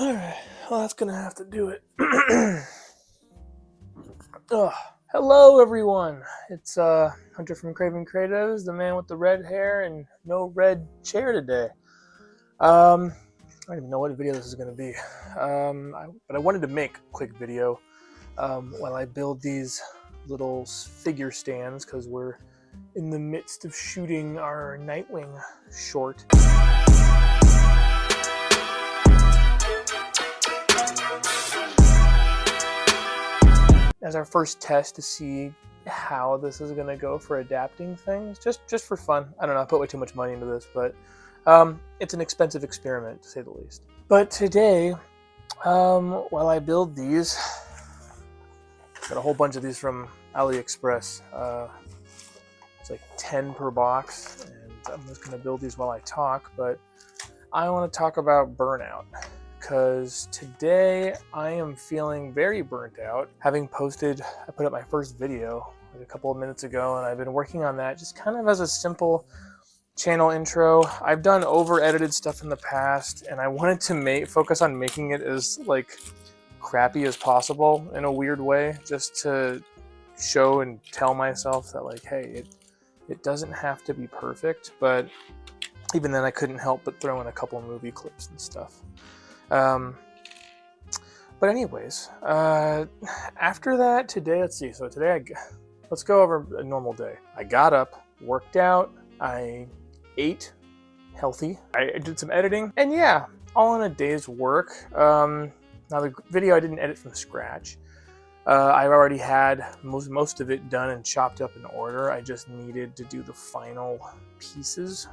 Alright, well, that's gonna have to do it. Ugh. Hello, everyone. It's Hunter from Craven Creatives, the man with the red hair and no red chair today. I don't even know what video this is gonna be. But I wanted to make a quick video while I build these little figure stands because we're in the midst of shooting our Nightwing short. As our first test to see how this is going to go for adapting things, just for fun. I don't know, I put way too much money into this, but it's an expensive experiment, to say the least. But today, while I build these, got a whole bunch of these from AliExpress. It's like 10 per box, and I'm just going to build these while I talk, but I want to talk about Burnout. Because today I am feeling very burnt out. I put up my first video like a couple of minutes ago, and I've been working on that just kind of as a simple channel intro. I've done over-edited stuff in the past, and I wanted to focus on making it as like crappy as possible in a weird way, just to show and tell myself that like, hey, it doesn't have to be perfect. But even then I couldn't help but throw in a couple of movie clips and stuff. But anyways, after that, today, let's see. So today, let's go over a normal day. I got up, worked out, I ate healthy, I did some editing, and yeah, all in a day's work. Now the video I didn't edit from scratch. I've already had most of it done and chopped up in order. I just needed to do the final pieces.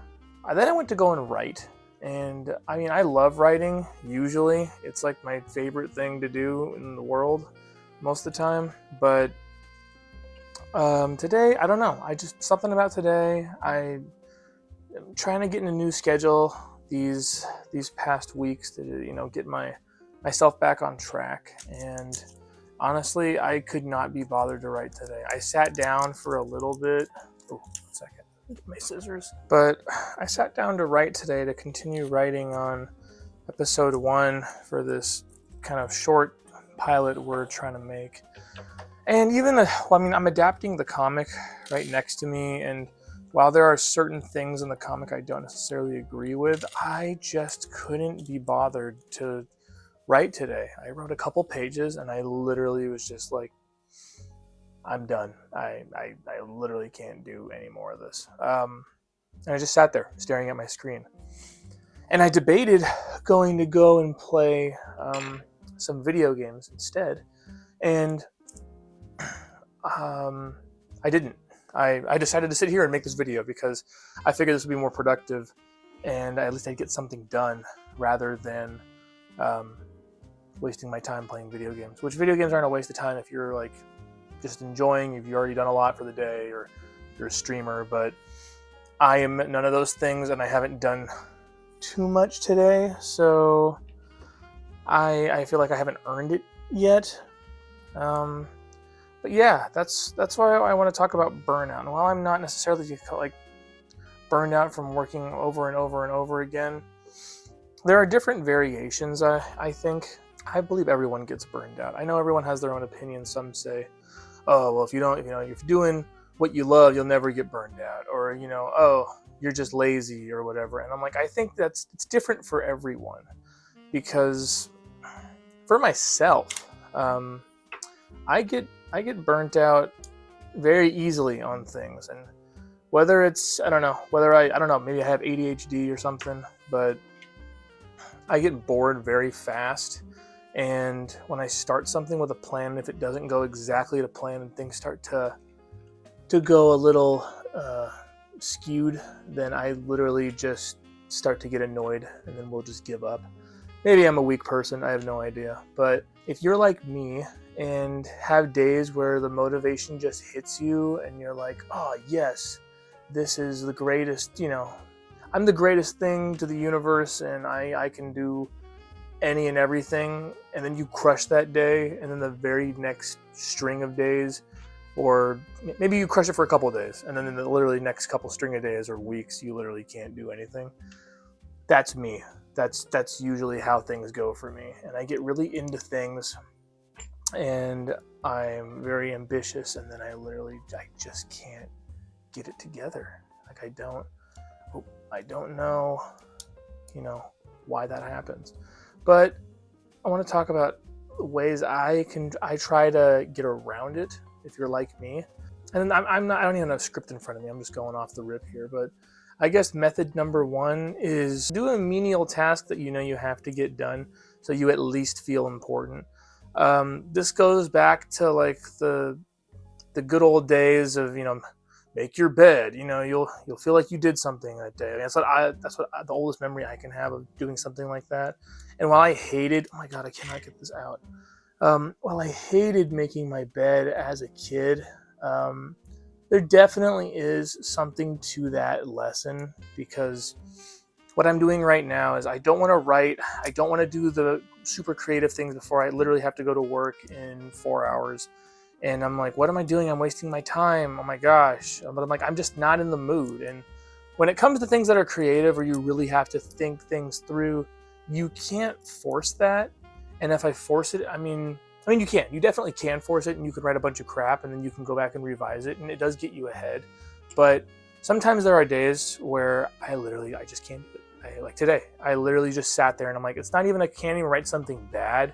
Then I went to go and write. And I mean, I love writing, usually. It's like my favorite thing to do in the world most of the time. But today, I don't know. Something about today, I'm trying to get in a new schedule these past weeks to, get myself back on track. And honestly, I could not be bothered to write today. I sat down for a little bit. Oh, 1 second. Get my scissors. But I sat down to write today to continue writing on episode 1 for this kind of short pilot we're trying to make. And I'm adapting the comic right next to me, and while there are certain things in the comic I don't necessarily agree with, I just couldn't be bothered to write today. I wrote a couple pages and I literally was just like, I'm done. I literally can't do any more of this. And I just sat there staring at my screen. And I debated going to go and play some video games instead. And I didn't. I decided to sit here and make this video because I figured this would be more productive and at least I'd get something done rather than wasting my time playing video games. Which video games aren't a waste of time if you're like just enjoying, if you've already done a lot for the day or you're a streamer, but I am none of those things and I haven't done too much today, so I feel like I haven't earned it yet. But yeah, that's why I want to talk about burnout. And while I'm not necessarily like burned out from working over and over and over again, there are different variations. I believe everyone gets burned out. I know everyone has their own opinion. Some say, oh, well, if you're doing what you love, you'll never get burned out. Or, oh, you're just lazy or whatever. And I'm like, I think it's different for everyone. Because for myself, I get burnt out very easily on things. And whether it's, I don't know, maybe I have ADHD or something, but I get bored very fast. And when I start something with a plan, if it doesn't go exactly to plan and things start to go a little skewed, then I literally just start to get annoyed and then we'll just give up. Maybe I'm a weak person, I have no idea. But if you're like me and have days where the motivation just hits you and you're like, oh yes, this is the greatest, I'm the greatest thing to the universe and I can do any and everything, and then you crush that day, and then the very next string of days, or maybe you crush it for a couple of days, and then in the literally next couple string of days or weeks, you literally can't do anything. That's me. That's usually how things go for me. And I get really into things, and I'm very ambitious, and then I just can't get it together. Like I don't know, why that happens. But I want to talk about ways I try to get around it if you're like me. And I don't even have a script in front of me. I'm just going off the rip here. But I guess method number one is do a menial task that you have to get done, so you at least feel important. This goes back to like the good old days of make your bed. You'll feel like you did something that day. I mean, that's what the oldest memory I can have of doing something like that. And while I hated, oh my god, I cannot get this out. While I hated making my bed as a kid, there definitely is something to that lesson, because what I'm doing right now is I don't want to write. I don't want to do the super creative things before I literally have to go to work in 4 hours. And I'm like, what am I doing? I'm wasting my time. Oh my gosh. But I'm like, I'm just not in the mood. And when it comes to things that are creative or you really have to think things through, you can't force that. And if I force it, I mean, you can. You definitely can force it, and you could write a bunch of crap, and then you can go back and revise it, and it does get you ahead. But sometimes there are days where I just can't do it. Like today, I literally just sat there, and I'm like, it's not even, I can't even write something bad.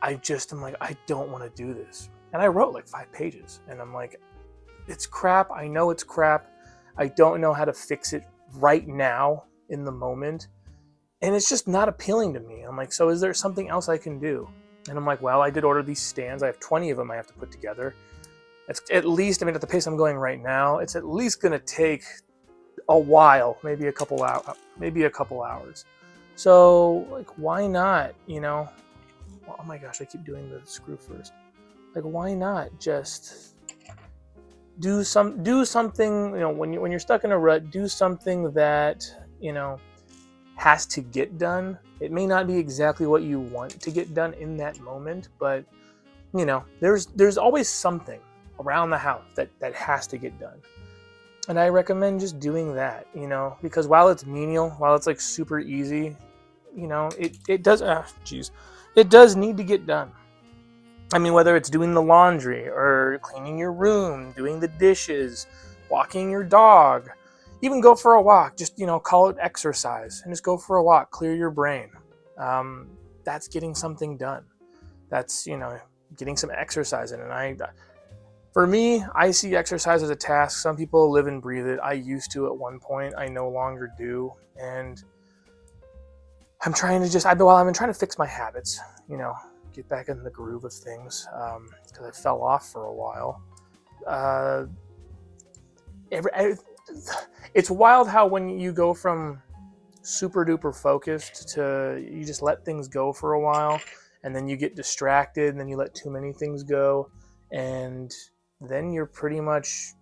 I'm like, I don't want to do this. And I wrote like 5 pages, and I'm like, it's crap. I know it's crap. I don't know how to fix it right now in the moment. And it's just not appealing to me. I'm like, so is there something else I can do? And I'm like, well, I did order these stands. I have 20 of them I have to put together. It's at least, at the pace I'm going right now, it's at least going to take a while, maybe a couple hours. So, like, why not, Oh my gosh, I keep doing the screw first. Like, why not just do something, when you're stuck in a rut, do something that, has to get done. It may not be exactly what you want to get done in that moment, but there's always something around the house that has to get done. And I recommend just doing that, because while it's menial, while it's like super easy, it does need to get done. I mean, whether it's doing the laundry or cleaning your room, doing the dishes, walking your dog, even go for a walk, just, call it exercise and just go for a walk, clear your brain. That's getting something done. That's, getting some exercise in. And for me, I see exercise as a task. Some people live and breathe it. I used to at one point. I no longer do. And I'm trying to fix my habits, get back in the groove of things, because I fell off for a while. It's wild how when you go from super duper focused to you just let things go for a while, and then you get distracted, and then you let too many things go, and then you're pretty much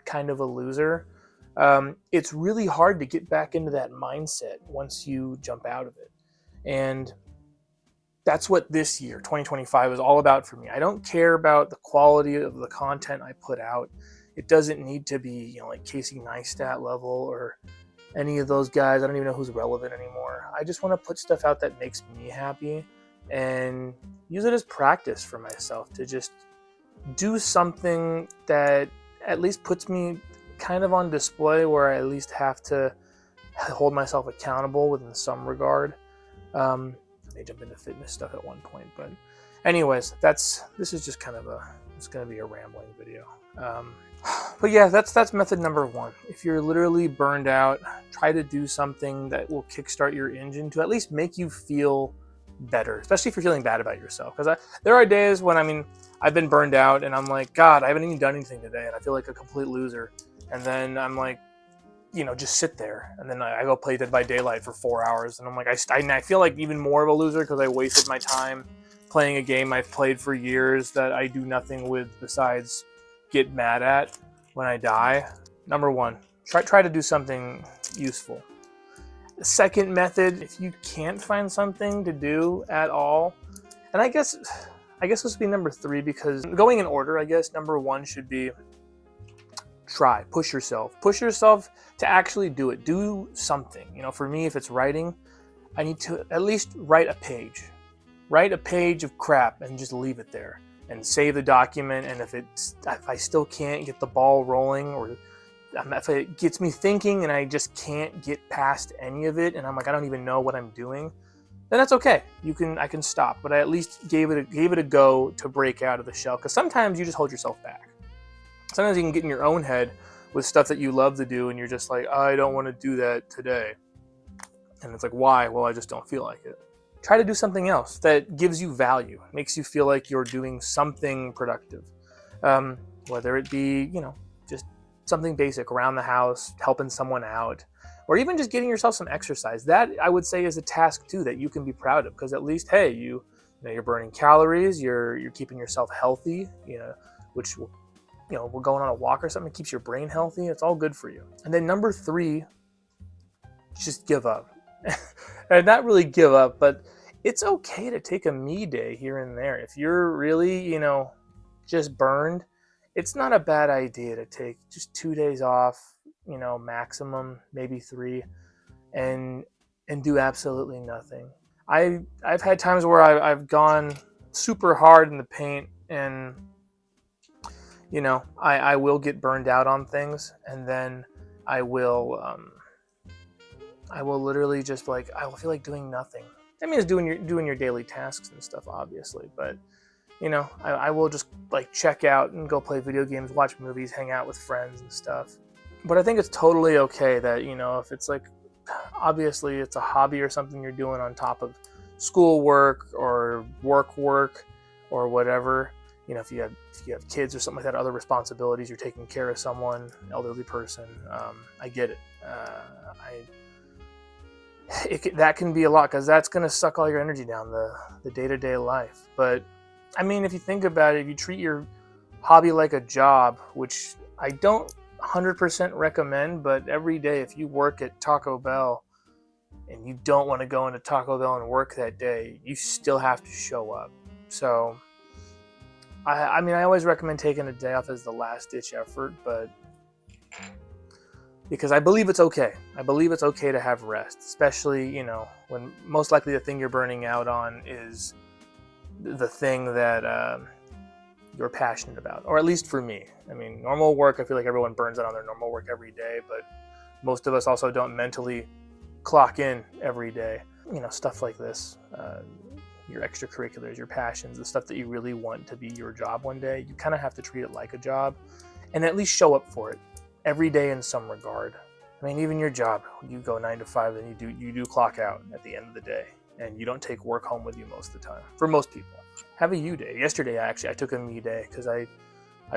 kind of a loser. It's really hard to get back into that mindset once you jump out of it. And that's what this year, 2025, is all about for me. I don't care about the quality of the content I put out. It doesn't need to be, like Casey Neistat level or any of those guys. I don't even know who's relevant anymore. I just want to put stuff out that makes me happy and use it as practice for myself to just do something that at least puts me kind of on display, where I at least have to hold myself accountable within some regard. I may jump into fitness stuff at one point, but anyways, this is just kind of it's going to be a rambling video. But yeah, that's method number one. If you're literally burned out, try to do something that will kickstart your engine to at least make you feel better, especially if you're feeling bad about yourself. Because there are days when, I've been burned out and I'm like, God, I haven't even done anything today, and I feel like a complete loser. And then I'm like, just sit there. And then I go play Dead by Daylight for 4 hours, and I'm like, I feel like even more of a loser because I wasted my time playing a game I've played for years that I do nothing with besides get mad at when I die. Number one, try to do something useful. The second method, if you can't find something to do at all, and I guess this would be number three, because going in order, I guess number one should be push yourself to actually do it. Do something. For me, if it's writing, I need to at least write a page. Write a page of crap and just leave it there and save the document. And if I still can't get the ball rolling, or if it gets me thinking and I just can't get past any of it, and I'm like, I don't even know what I'm doing, then that's okay. I can stop. But I at least gave it a go to break out of the shell. Because sometimes you just hold yourself back. Sometimes you can get in your own head with stuff that you love to do, and you're just like, I don't want to do that today. And it's like, why? Well, I just don't feel like it. Try to do something else that gives you value, makes you feel like you're doing something productive. Whether it be, just something basic around the house, helping someone out, or even just getting yourself some exercise. That, I would say, is a task too that you can be proud of, because at least, hey, you're burning calories, you're keeping yourself healthy, which, we're going on a walk or something, it keeps your brain healthy. It's all good for you. And then number 3, just give up. And not really give up, but it's okay to take a me day here and there. If you're really, just burned, it's not a bad idea to take just 2 days off, maximum, maybe 3, and do absolutely nothing. I've had times where I've gone super hard in the paint, and I will get burned out on things, and then I will literally just I will feel like doing nothing. I mean, it's doing your daily tasks and stuff, obviously, but I will just check out and go play video games, watch movies, hang out with friends and stuff. But I think it's totally okay that, if it's obviously it's a hobby or something you're doing on top of school work or work or whatever, if you have kids or something like that, other responsibilities, you're taking care of someone, elderly person, I get it. That can be a lot, because that's going to suck all your energy down, the day-to-day life. But I mean, if you think about it, if you treat your hobby like a job, which I don't 100% recommend, but every day if you work at Taco Bell and you don't want to go into Taco Bell and work that day, you still have to show up. So I mean, I always recommend taking a day off as the last-ditch effort, but because I believe it's okay. I believe it's okay to have rest, especially, when most likely the thing you're burning out on is the thing that you're passionate about, or at least for me. I mean, normal work, I feel like everyone burns out on their normal work every day, but most of us also don't mentally clock in every day. Stuff like this, your extracurriculars, your passions, the stuff that you really want to be your job one day, you kind of have to treat it like a job and at least show up for it every day in some regard. I mean, even your job, you go 9 to 5, and you do clock out at the end of the day, and you don't take work home with you most of the time. For most people, have a you day. Yesterday, I took a me day because I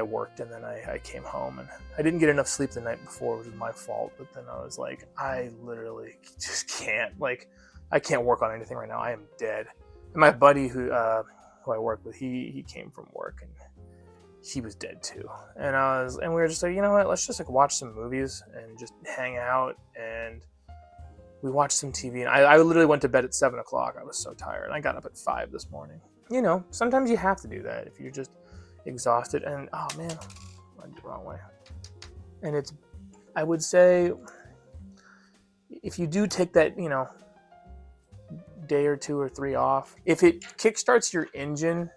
worked, and then I came home, and I didn't get enough sleep the night before, which was my fault. But then I was like, I literally just can't. I can't work on anything right now. I am dead. And my buddy who I work with, he came from work, and he was dead too. And we were just like, you know what, let's just watch some movies and just hang out. And we watched some TV, and I literally went to bed at 7 o'clock. I was so tired. I got up at 5 this morning. Sometimes you have to do that if you're just exhausted. And oh man, I went the wrong way. And I would say, if you do take that, day or 2 or 3 off, if it kickstarts your engine,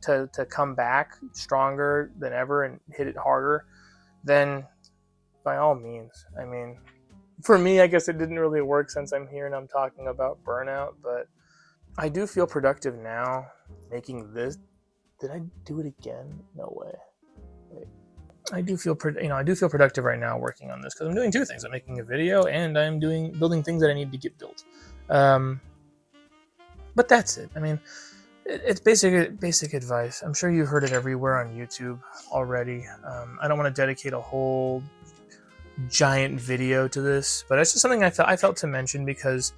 to come back stronger than ever and hit it harder, then by all means. I mean, for me, I guess it didn't really work since I'm here and I'm talking about burnout, but I do feel productive now making this. Did I do it again? No way. Wait. I do feel productive right now working on this, because I'm doing 2 things. I'm making a video and I'm building things that I need to get built. But that's it. I mean, it's basic advice. I'm sure you've heard it everywhere on YouTube already. I don't want to dedicate a whole giant video to this, but it's just something I felt to mention, because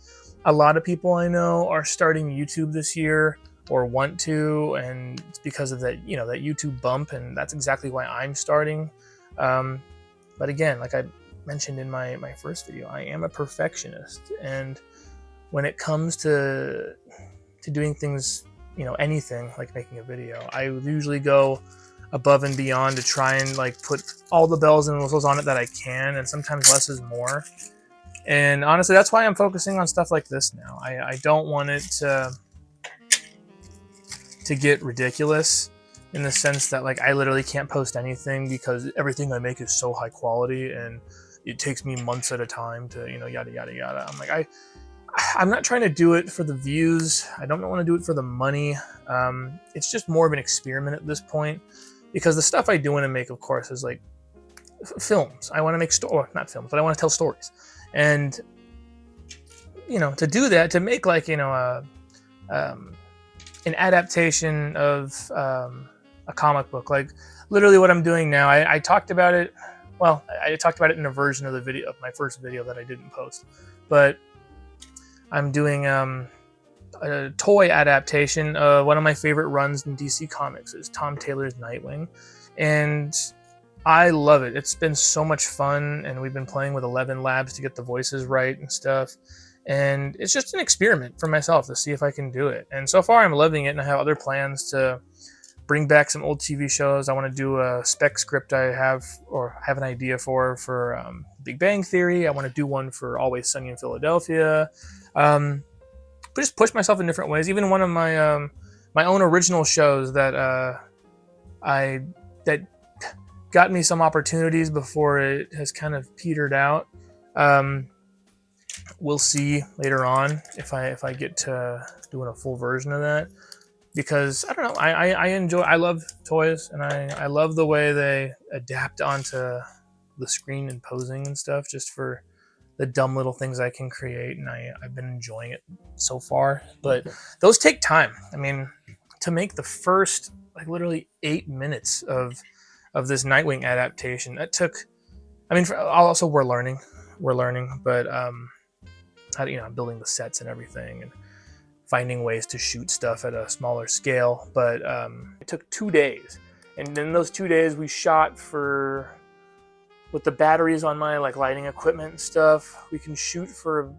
a lot of people I know are starting YouTube this year or want to, and it's because of that, that YouTube bump, and that's exactly why I'm starting. But again, like I mentioned in my first video, I am a perfectionist, and when it comes to doing things, anything like making a video, I usually go above and beyond to try and put all the bells and whistles on it that I can, and sometimes less is more. And honestly, that's why I'm focusing on stuff like this now. I don't want it to get ridiculous in the sense that like I literally can't post anything because everything I make is so high quality and it takes me months at a time to, you know, yada yada yada. I'm like, I'm not trying to do it for the views. I don't want to do it for the money. It's just more of an experiment at this point, because the stuff I do want to make, of course, is like films. I want to make not films, but I want to tell stories. And, you know, to do that, to make like, you know, an adaptation of a comic book, like literally what I'm doing now. I talked about it. Well, I talked about it in a version of the video of my first video that I didn't post, but I'm doing a toy adaptation. One of my favorite runs in DC Comics is Tom Taylor's Nightwing, and I love it. It's been so much fun, and we've been playing with 11 labs to get the voices right and stuff. And it's just an experiment for myself to see if I can do it. And so far, I'm loving it, and I have other plans to bring back some old TV shows. I want to do a spec script I have an idea for Big Bang Theory. I want to do one for Always Sunny in Philadelphia. But just push myself in different ways. Even one of my my own original shows that that got me some opportunities before it has kind of petered out. We'll see later on if I get to doing a full version of that, because I don't know, I love toys, and I love the way they adapt onto the screen and posing and stuff, just for the dumb little things I can create, and I've been enjoying it so far. But those take time. I mean, to make the first like literally 8 minutes of this Nightwing adaptation, that took, I mean, also we're learning, but how, you know, building the sets and everything and finding ways to shoot stuff at a smaller scale. But it took 2 days, and in those 2 days we shot for, with the batteries on my like lighting equipment and stuff, we can shoot for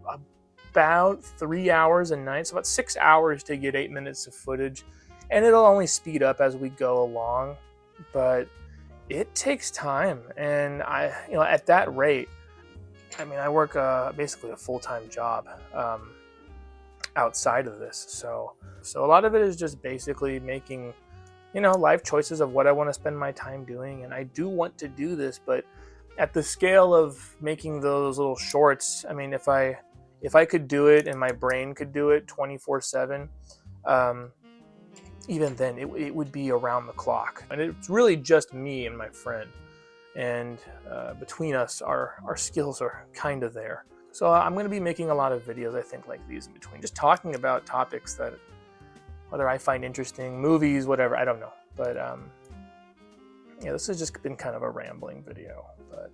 about 3 hours a night, so about 6 hours to get 8 minutes of footage. And it'll only speed up as we go along, but it takes time. And you know, at that rate, I mean, I work basically a full-time job outside of this, so a lot of it is just basically making, you know, life choices of what I want to spend my time doing. And I do want to do this, but at the scale of making those little shorts, I mean, if I could do it and my brain could do it 24/7, even then it would be around the clock. And it's really just me and my friend, and between us, our skills are kind of there. So I'm going to be making a lot of videos, I think, like these in between, just talking about topics that whether I find interesting, movies, whatever, I don't know. But yeah, this has just been kind of a rambling video, but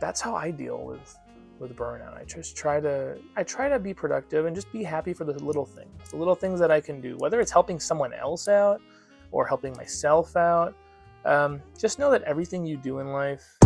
that's how I deal with burnout. I just try to be productive and just be happy for the little things that I can do, whether it's helping someone else out or helping myself out. Just know that everything you do in life